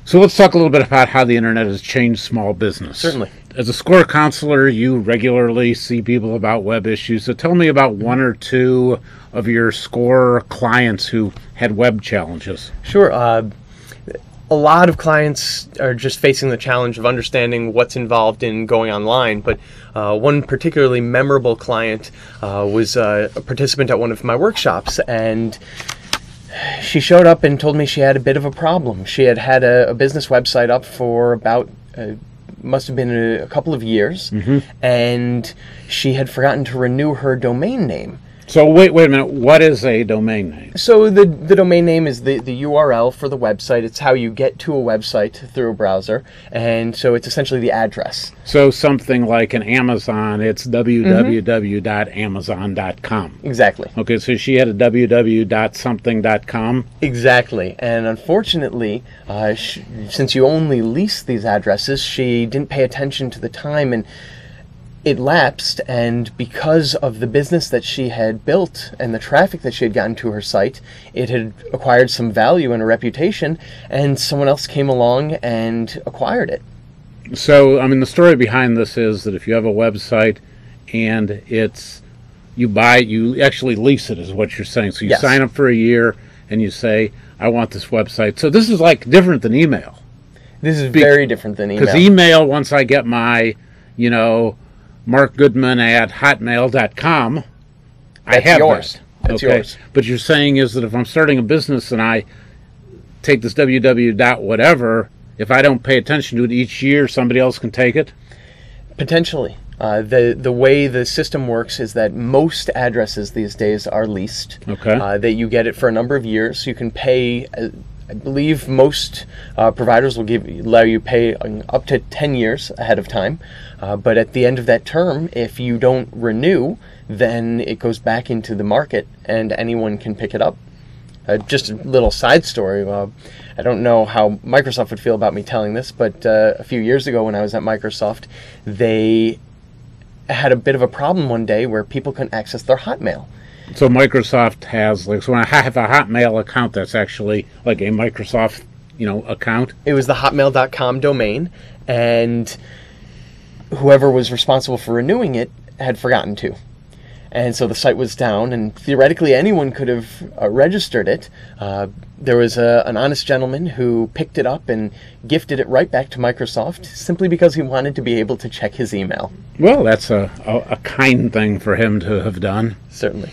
So let's talk a little bit about how the internet has changed small business. Certainly. As a SCORE counselor, you regularly see people about web issues. So tell me about one or two of your SCORE clients who had web challenges. Sure. A lot of clients are just facing the challenge of understanding what's involved in going online, but one particularly memorable client was a participant at one of my workshops, and she showed up and told me she had a bit of a problem. She had a business website up for about must have been a couple of years, and she had forgotten to renew her domain name. So wait a minute. What is a domain name? So the domain name is the URL for the website. It's how you get to a website through a browser, and so it's essentially the address. So something like an Amazon, it's www.amazon.com. Exactly. Okay, so she had a www.something.com. Exactly. And unfortunately, since you only lease these addresses, she didn't pay attention to the time, and it lapsed, and because of the business that she had built and the traffic that she had gotten to her site, it had acquired some value and a reputation, and someone else came along and acquired it. So, I mean, the story behind this is that if you have a website and you actually lease it, is what you're saying. So you Yes. sign up for a year and you say, I want this website. So this is like different than email. This is very different than email. Because email, once I get my, markgoodman@hotmail.com, I have yours. that. That's yours. But you're saying is that if I'm starting a business and I take this www. If I don't pay attention to it each year, somebody else can take it? Potentially. The way the system works is that most addresses these days are leased. Okay. That you get it for a number of years. You can pay, I believe most providers will allow you pay up to 10 years ahead of time. But at the end of that term, if you don't renew, then it goes back into the market and anyone can pick it up. Just a little side story. I don't know how Microsoft would feel about me telling this, but a few years ago when I was at Microsoft, they had a bit of a problem one day where people couldn't access their Hotmail. So Microsoft has, so when I have a Hotmail account, that's actually like a Microsoft, account? It was the hotmail.com domain, and whoever was responsible for renewing it had forgotten to. And so the site was down, and theoretically anyone could have registered it. There was an honest gentleman who picked it up and gifted it right back to Microsoft simply because he wanted to be able to check his email. Well, that's a kind thing for him to have done. Certainly.